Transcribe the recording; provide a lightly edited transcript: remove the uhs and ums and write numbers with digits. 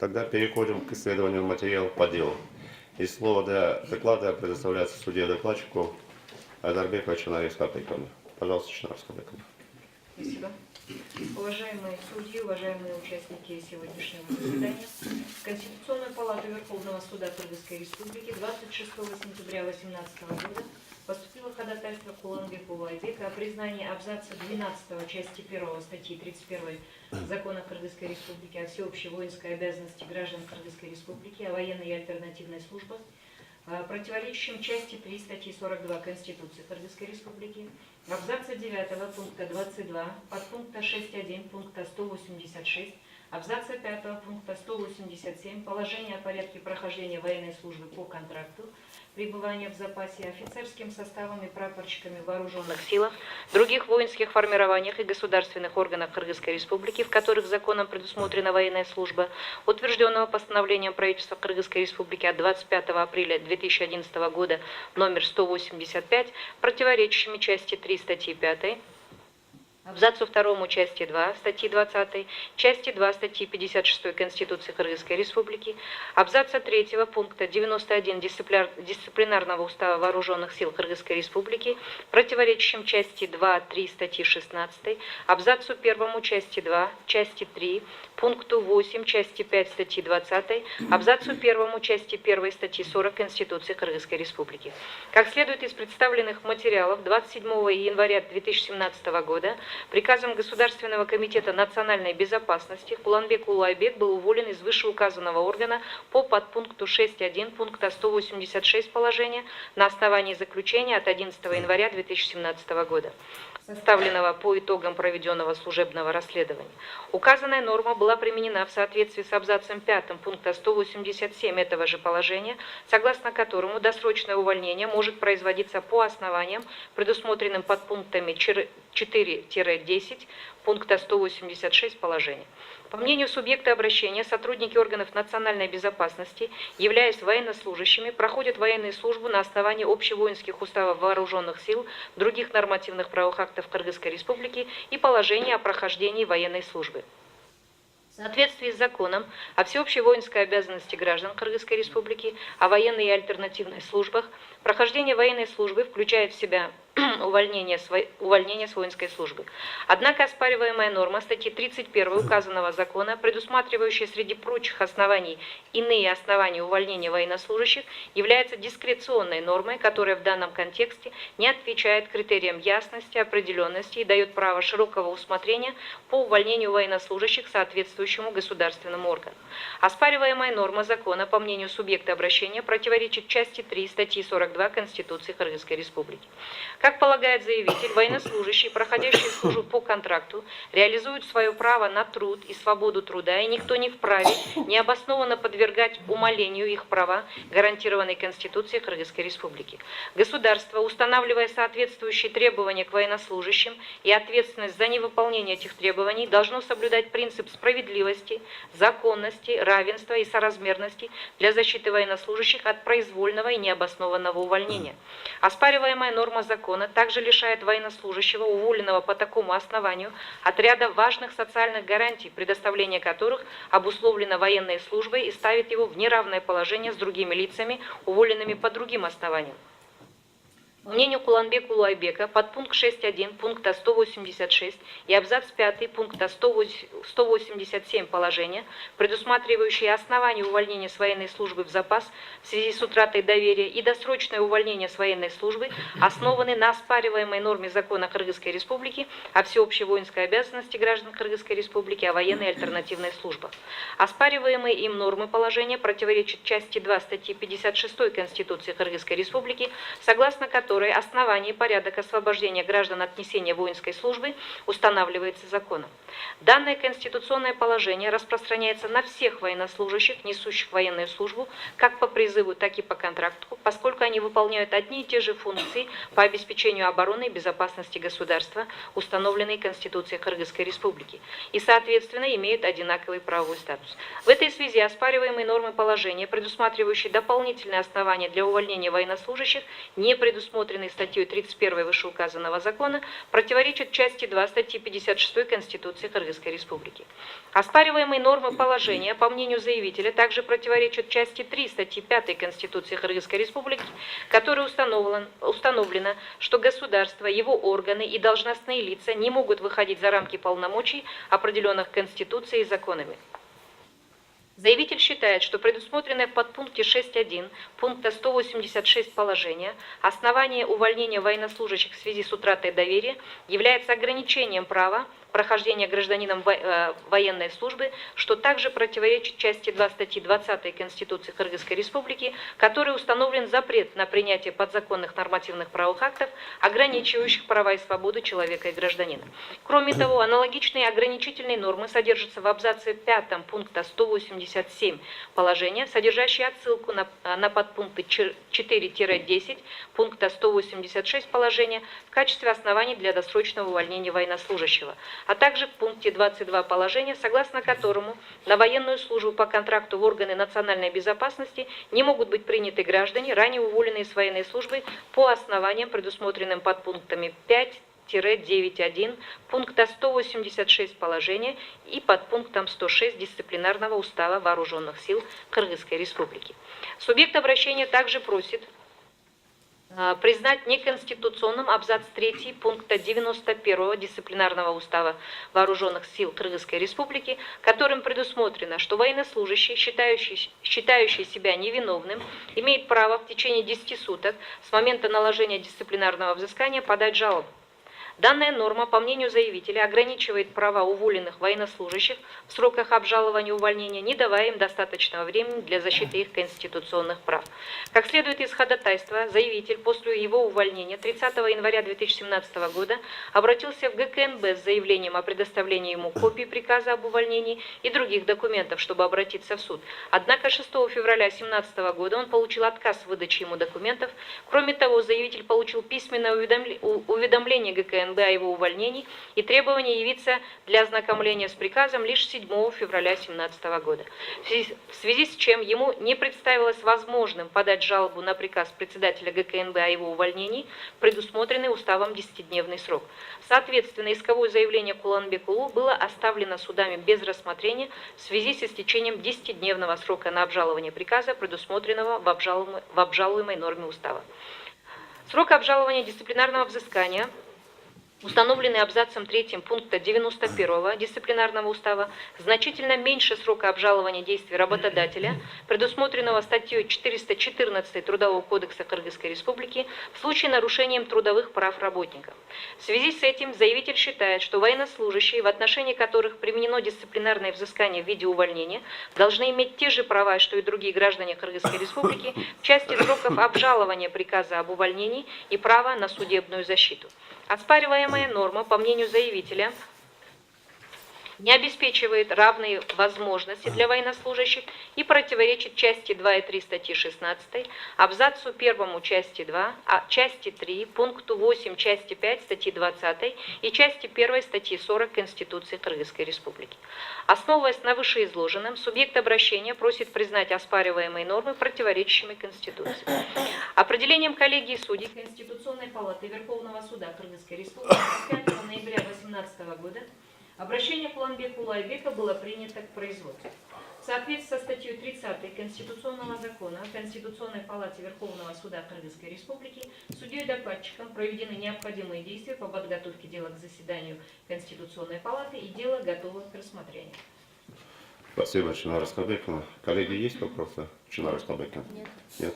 Тогда переходим к исследованию материалов по делу. И слово для доклада предоставляется судье-докладчику Айдарбековой Чанаре Скапиковне. Пожалуйста, Чанара Скапиковна. Спасибо. Уважаемые судьи, уважаемые участники сегодняшнего заседания, в Конституционную палату Верховного суда Кыргызской Республики 26 сентября 2018 года поступило ходатайство Куланбекова Айбека о признании абзаца 12 части 1 статьи 31 Закона Кыргызской Республики о всеобщей воинской обязанности граждан Кыргызской Республики, о военной и альтернативной службах, противоречащим части 3 статьи 42 Конституции Кыргызской Республики, абзаца 9 пункта 22, подпункта 6.1 пункта 186, абзаца 5 пункта 187 положения о порядке прохождения военной службы по контракту, пребывания в запасе офицерским составом и прапорщиками в вооруженных силах, других воинских формированиях и государственных органах Кыргызской Республики, в которых законом предусмотрена военная служба, утвержденного постановлением правительства Кыргызской Республики от 25 апреля 2011 года номер 185, противоречащими части 3 статьи 5, абзацу 2 части 2 статьи 20, части 2 статьи 56 Конституции Кыргызской Республики, абзаца 3 пункта 91 Дисциплинарного устава Вооруженных сил Кыргызской Республики, противоречащим части 2-3 статьи 16, абзацу 1 части 2, части 3, пункту 8 части 5 статьи 20, абзацу 1 части 1 статьи 40 Конституции Кыргызской Республики. Как следует из представленных материалов, 27 января 2017 года приказом Государственного комитета национальной безопасности Куланбек Улайбек был уволен из вышеуказанного органа по подпункту 6.1 пункта 186 положения на основании заключения от 11 января 2017 года, составленного по итогам проведенного служебного расследования. Указанная норма была применена в соответствии с абзацем 5 пункта 187 этого же положения, согласно которому досрочное увольнение может производиться по основаниям, предусмотренным подпунктами 4-10 пункта 186 положения. По мнению субъекта обращения, сотрудники органов национальной безопасности, являясь военнослужащими, проходят военную службу на основании общевоинских уставов вооруженных сил, других нормативных правовых актов Кыргызской Республики и положений о прохождении военной службы. В соответствии с законом о всеобщей воинской обязанности граждан Кыргызской Республики, о военной и альтернативной службах, прохождение военной службы включает в себя увольнение с воинской службы. Однако оспариваемая норма статьи 31 указанного закона, предусматривающая среди прочих оснований иные основания увольнения военнослужащих, является дискреционной нормой, которая в данном контексте не отвечает критериям ясности, определенности и дает право широкого усмотрения по увольнению военнослужащих соответствующему государственному органу. Оспариваемая норма закона, по мнению субъекта обращения, противоречит части 3 статьи 42 Конституции Кыргызской Республики. Как полагает заявитель, военнослужащие, проходящие службу по контракту, реализуют свое право на труд и свободу труда, и никто не вправе необоснованно подвергать умалению их права, гарантированной Конституцией Кыргызской Республики. Государство, устанавливая соответствующие требования к военнослужащим и ответственность за невыполнение этих требований, должно соблюдать принцип справедливости, законности, равенства и соразмерности для защиты военнослужащих от произвольного и необоснованного увольнения. Оспариваемая норма закона также лишает военнослужащего, уволенного по такому основанию, от ряда важных социальных гарантий, предоставление которых обусловлено военной службой и ставит его в неравное положение с другими лицами, уволенными по другим основаниям. По мнению Куланбека Улайбека, подпункт 6.1 пункта 186 и абзац 5 пункта 187 положения, предусматривающие основания увольнения с военной службы в запас в связи с утратой доверия и досрочное увольнение с военной службы, основаны на оспариваемой норме закона Кыргызской Республики о всеобщей воинской обязанности граждан Кыргызской Республики, о военной и альтернативной службах. Оспариваемые им нормы положения противоречат части 2 статьи 56 Конституции Кыргызской Республики, согласно которой основание и порядок освобождения граждан от несения воинской службы устанавливается законом. Данное конституционное положение распространяется на всех военнослужащих, несущих военную службу, как по призыву, так и по контракту, поскольку они выполняют одни и те же функции по обеспечению обороны и безопасности государства, установленные Конституцией Кыргызской Республики, и, соответственно, имеют одинаковый правовой статус. В этой связи оспариваемые нормы положения, предусматривающие дополнительные основания для увольнения военнослужащих, не предусмотрены предусмотренный статьей 31 вышеуказанного закона, противоречит части 2 статьи 56 Конституции Кыргызской Республики. Оспариваемые нормы положения, по мнению заявителя, также противоречат части 3 статьи 5 Конституции Кыргызской Республики, которой установлено, что государство, его органы и должностные лица не могут выходить за рамки полномочий, определенных Конституцией и законами. Заявитель считает, что предусмотренное в подпункте 6.1 пункта 186 положения основание увольнения военнослужащих в связи с утратой доверия является ограничением права прохождения гражданином военной службы, что также противоречит части 2 статьи 20 Конституции Кыргызской Республики, которой установлен запрет на принятие подзаконных нормативных правовых актов, ограничивающих права и свободу человека и гражданина. Кроме того, аналогичные ограничительные нормы содержатся в абзаце 5 пункта 187 положения, содержащие отсылку на подпункты 4-10 пункта 186 положения в качестве оснований для досрочного увольнения военнослужащего, а также в пункте 22 положения, согласно которому на военную службу по контракту в органы национальной безопасности не могут быть приняты граждане, ранее уволенные с военной службы по основаниям, предусмотренным подпунктами 5-9.1 пункта 186 положения и подпунктом 106 Дисциплинарного устава Вооруженных сил Кыргызской Республики. Субъект обращения также просит признать неконституционным абзац 3 пункта 91 Дисциплинарного устава Вооруженных сил Кыргызской Республики, которым предусмотрено, что военнослужащий, считающий себя невиновным, имеет право в течение 10 суток с момента наложения дисциплинарного взыскания подать жалобу. Данная норма, по мнению заявителя, ограничивает права уволенных военнослужащих в сроках обжалования увольнения, не давая им достаточного времени для защиты их конституционных прав. Как следует из ходатайства, заявитель после его увольнения 30 января 2017 года обратился в ГКНБ с заявлением о предоставлении ему копии приказа об увольнении и других документов, чтобы обратиться в суд. Однако 6 февраля 2017 года он получил отказ в выдаче ему документов. Кроме того, заявитель получил письменное уведомление ГКНБ о его увольнении и требование явиться для ознакомления с приказом лишь 7 февраля 2017 года. В связи с чем ему не представилось возможным подать жалобу на приказ председателя ГКНБ о его увольнении, предусмотренный уставом 10-дневный срок. Соответственно, исковое заявление Куланбек-Улу было оставлено судами без рассмотрения в связи с истечением 10-дневного срока на обжалование приказа, предусмотренного в обжалуемой норме устава. Срок обжалования дисциплинарного взыскания, установленный абзацем 3 пункта 91 Дисциплинарного устава, значительно меньше срока обжалования действий работодателя, предусмотренного статьей 414 Трудового кодекса Кыргызской Республики в случае нарушения трудовых прав работников. В связи с этим заявитель считает, что военнослужащие, в отношении которых применено дисциплинарное взыскание в виде увольнения, должны иметь те же права, что и другие граждане Кыргызской Республики в части сроков обжалования приказа об увольнении и права на судебную защиту. Оспариваемая норма, по мнению заявителя, не обеспечивает равные возможности для военнослужащих и противоречит части 2 и 3 статьи 16, абзацу 1 части 2, части 3, пункту 8 части 5 статьи 20 и части 1 статьи 40 Конституции Кыргызской Республики. Основываясь на вышеизложенном, субъект обращения просит признать оспариваемые нормы противоречащими Конституции. Определением коллегии судей Конституционной палаты Верховного суда Кыргызской Республики 5 ноября 2018 года обращение Куланбека-Улу Айбека было принято к производству. В соответствии со статьей 30 Конституционного закона о Конституционной палате Верховного суда Кыргызской Республики судьей-докладчиком проведены необходимые действия по подготовке дела к заседанию Конституционной палаты, и дело готово к рассмотрению. Спасибо, Чинара Скабекина. Коллеги, есть вопросы? Чинара Скабекина? Нет.